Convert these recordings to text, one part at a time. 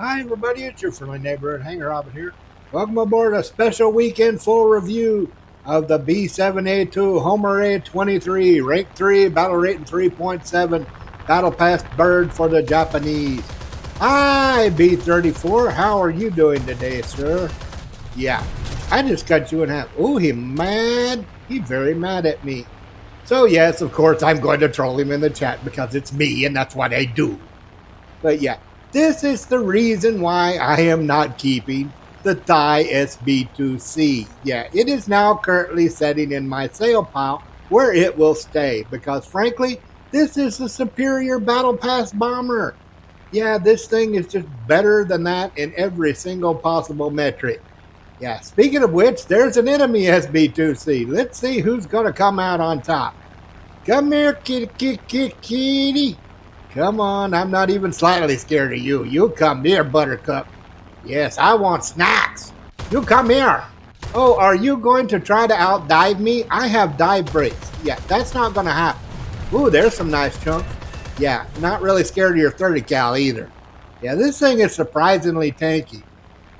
Hi everybody, it's your friendly neighborhood Hanger Robin here. Welcome aboard a special weekend full review of the B7A2 Homare 23, rank 3, battle rating 3.7, battle pass bird for the Japanese. Hi B34, how are you doing today, sir? Yeah, I just cut you in half. Oh, he mad? He very mad at me. So yes, of course, I'm going to troll him in the chat because it's me and that's what I do. But yeah, this is the reason why I am not keeping the Thai AB2C. Yeah, it is now currently sitting in my sale pile where it will stay because frankly, this is a superior battle pass bomber. Yeah, this thing is just better than that in every single possible metric. Yeah, speaking of which, there's an enemy SB2C. Let's see who's going to come out on top. Come here, kitty. Come on, I'm not even slightly scared of you. You come here, Buttercup. Yes, I want snacks. You come here. Oh, are you going to try to outdive me? I have dive brakes. Yeah, that's not going to happen. Ooh, there's some nice chunks. Yeah, not really scared of your 30 cal either. Yeah, this thing is surprisingly tanky.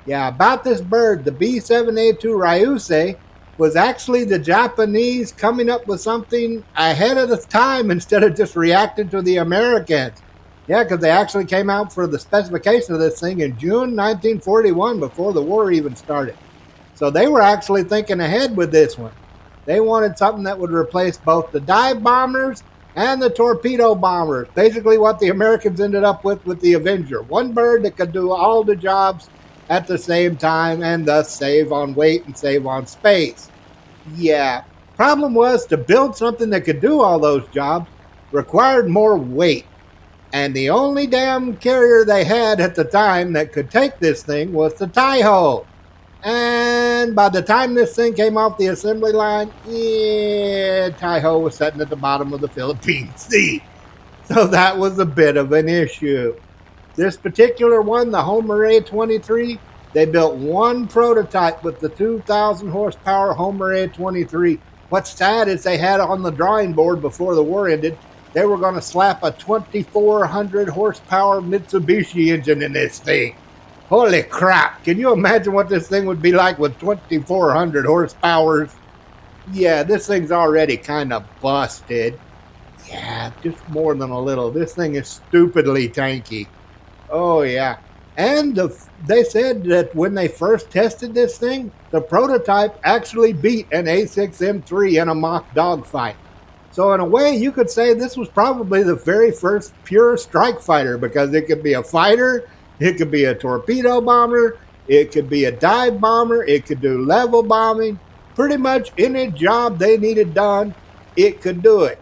Yeah, about this bird, the B7A2 Ryusei was actually the Japanese coming up with something ahead of the time instead of just reacting to the Americans. Yeah, because they actually came out for the specification of this thing in June 1941 before the war even started. So they were actually thinking ahead with this one. They wanted something that would replace both the dive bombers and the torpedo bombers. Basically what the Americans ended up with the Avenger. One bird that could do all the jobs at the same time and thus save on weight and save on space. Yeah, problem was to build something that could do all those jobs required more weight. And the only damn carrier they had at the time that could take this thing was the Taiho. And by the time this thing came off the assembly line, yeah, Taiho was sitting at the bottom of the Philippine Sea. So that was a bit of an issue. This particular one, the Homare 23, they built one prototype with the 2,000 horsepower Homare 23. What's sad is they had on the drawing board before the war ended, they were going to slap a 2,400 horsepower Mitsubishi engine in this thing. Holy crap. Can you imagine what this thing would be like with 2,400 horsepower? Yeah, this thing's already kind of busted. Yeah, just more than a little. This thing is stupidly tanky. Oh, yeah. And they said that when they first tested this thing, the prototype actually beat an A6M3 in a mock dogfight. So in a way, you could say this was probably the very first pure strike fighter because it could be a fighter, it could be a torpedo bomber, it could be a dive bomber, it could do level bombing. Pretty much any job they needed done, it could do it.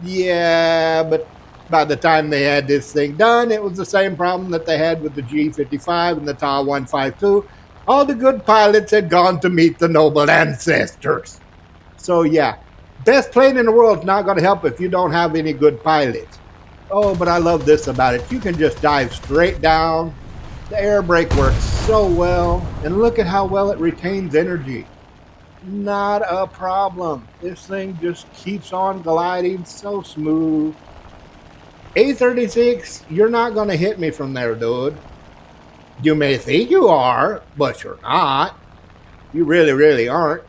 Yeah, but by the time they had this thing done, it was the same problem that they had with the G55 and the Ta 152. All the good pilots had gone to meet the noble ancestors. So yeah, best plane in the world is not going to help if you don't have any good pilots. Oh, but I love this about it. You can just dive straight down. The air brake works so well. And look at how well it retains energy. Not a problem. This thing just keeps on gliding so smooth. A36, you're not going to hit me from there, dude. You may think you are, but you're not. You really, really aren't.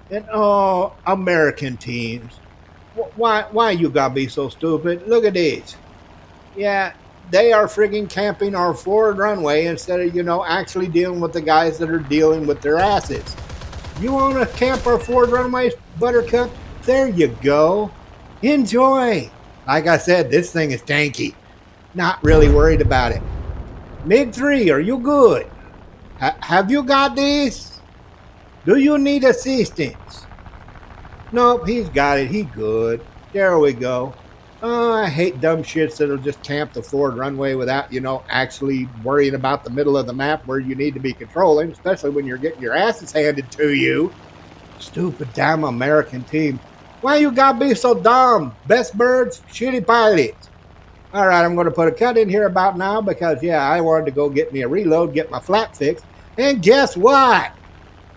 And oh, American teams. Why you gotta be so stupid? Look at these. Yeah, they are frigging camping our forward runway instead of, actually dealing with the guys that are dealing with their asses. You want to camp our forward runway, Buttercup? There you go. Enjoy. Like I said, this thing is tanky. Not really worried about it. MiG-3, are you good? Have you got this? Do you need assistance? Nope, he's got it. He good. There we go. I hate dumb shits that'll just camp the forward runway without, actually worrying about the middle of the map where you need to be controlling, especially when you're getting your asses handed to you. Stupid damn American team. Why you gotta be so dumb? Best birds, shitty pilots. All right, I'm going to put a cut in here about now because, yeah, I wanted to go get me a reload, get my flap fixed. And guess what?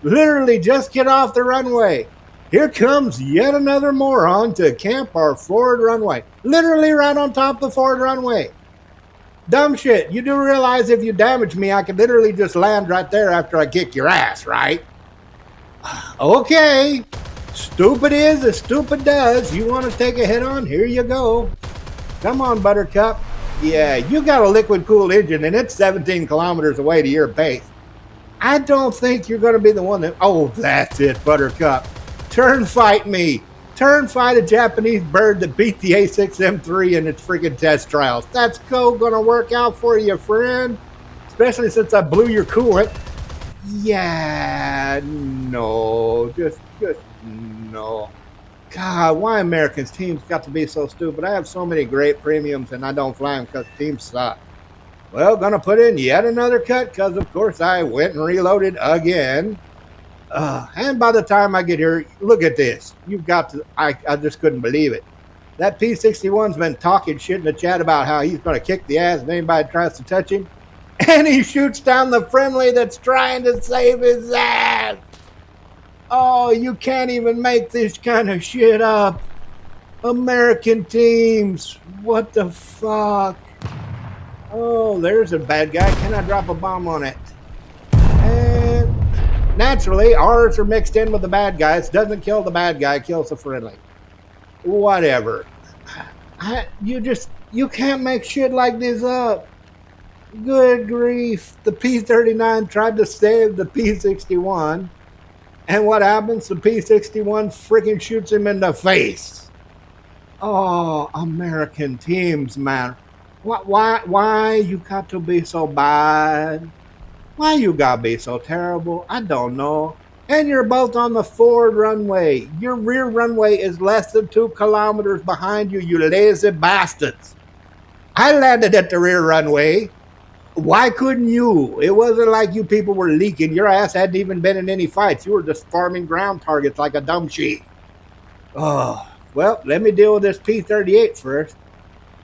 Literally just get off the runway. Here comes yet another moron to camp our forward runway. Literally right on top of the forward runway. Dumb shit. You do realize if you damage me, I could literally just land right there after I kick your ass, right? Okay. Stupid is as stupid does. You want to take a hit on? Here you go. Come on, Buttercup. Yeah, you got a liquid cooled engine and it's 17 kilometers away to your base. I don't think you're going to be the one that. Oh, that's it, Buttercup. Turn fight me. Turn fight a Japanese bird that beat the A6M3 in its freaking test trials. That's going to work out for you, friend. Especially since I blew your coolant. Yeah, no, just no. God, why Americans teams got to be so stupid? I have so many great premiums and I don't fly them because teams suck. Well, gonna put in yet another cut because of course I went and reloaded again. And by the time I get here, look at this. You've got to, I just couldn't believe it. That P61's been talking shit in the chat about how he's gonna kick the ass if anybody tries to touch him. And he shoots down the friendly that's trying to save his ass. Oh, you can't even make this kind of shit up. American teams. What the fuck? Oh, there's a bad guy. Can I drop a bomb on it? And naturally, ours are mixed in with the bad guys. Doesn't kill the bad guy, kills the friendly. Whatever. You can't make shit like this up. Good grief. The P-39 tried to save the P-61. And what happens? The P-61 freaking shoots him in the face. Oh, American teams, man. Why you got to be so bad? Why you got to be so terrible? I don't know. And you're both on the forward runway. Your rear runway is less than 2 kilometers behind you, you lazy bastards. I landed at the rear runway. Why couldn't you? It wasn't like you people were leaking. Your ass hadn't even been in any fights. You were just farming ground targets like a dumb sheep. Oh, well, let me deal with this P-38 first.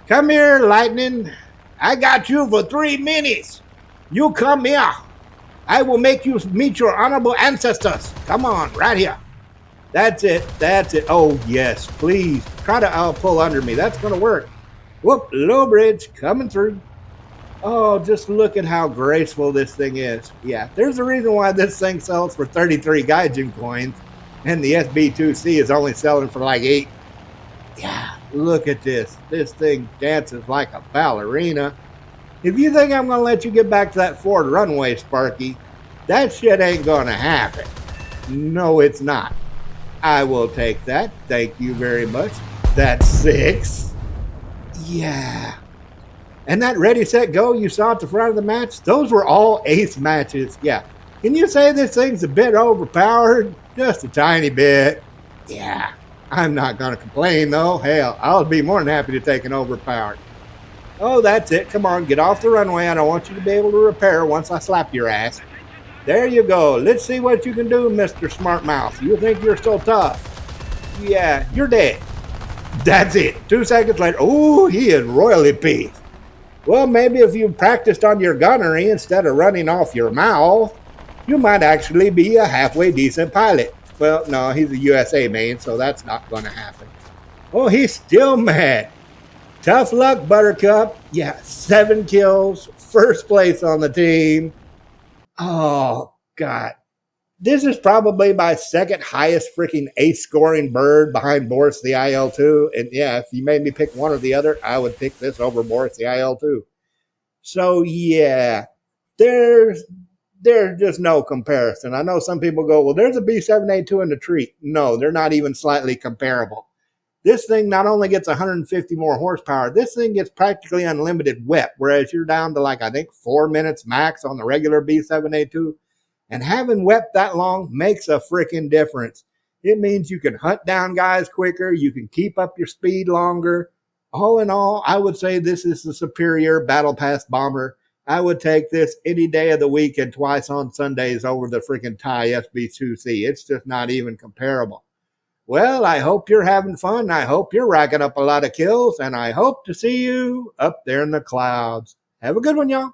Come here, Lightning. I got you for 3 minutes. You come here. I will make you meet your honorable ancestors. Come on, right here. That's it. That's it. Oh, yes, please. Try to pull under me. That's going to work. Whoop, low bridge coming through. Oh, just look at how graceful this thing is. Yeah, there's a reason why this thing sells for 33 Gaijin coins and the SB2C is only selling for like 8. Yeah, look at this. This thing dances like a ballerina. If you think I'm going to let you get back to that forward runway, Sparky, that shit ain't going to happen. No, it's not. I will take that. Thank you very much. That's 6. Yeah. And that ready, set, go you saw at the front of the match, those were all ace matches. Yeah. Can you say this thing's a bit overpowered? Just a tiny bit. Yeah. I'm not going to complain, though. Hell, I'll be more than happy to take an overpowered. Oh, that's it. Come on, get off the runway. I don't want you to be able to repair once I slap your ass. There you go. Let's see what you can do, Mr. Smartmouth. You think you're so tough. Yeah, you're dead. That's it. 2 seconds later. Oh, he is royally peeved. Well, maybe if you practiced on your gunnery instead of running off your mouth, you might actually be a halfway decent pilot. Well, no, he's a USA main, so that's not going to happen. Oh, he's still mad. Tough luck, Buttercup. Yeah, 7 kills, first place on the team. Oh, God. This is probably my second highest freaking ace scoring bird behind Boris the IL-2. And yeah, if you made me pick one or the other, I would pick this over Boris the IL-2. So yeah, there's just no comparison. I know some people go, well, there's a B7A2 in the tree. No, they're not even slightly comparable. This thing not only gets 150 more horsepower, this thing gets practically unlimited whip, whereas you're down to like, I think 4 minutes max on the regular B7A2. And having wept that long makes a freaking difference. It means you can hunt down guys quicker. You can keep up your speed longer. All in all, I would say this is the superior Battle Pass bomber. I would take this any day of the week and twice on Sundays over the freaking Thai AB2C. It's just not even comparable. Well, I hope you're having fun. I hope you're racking up a lot of kills. And I hope to see you up there in the clouds. Have a good one, y'all.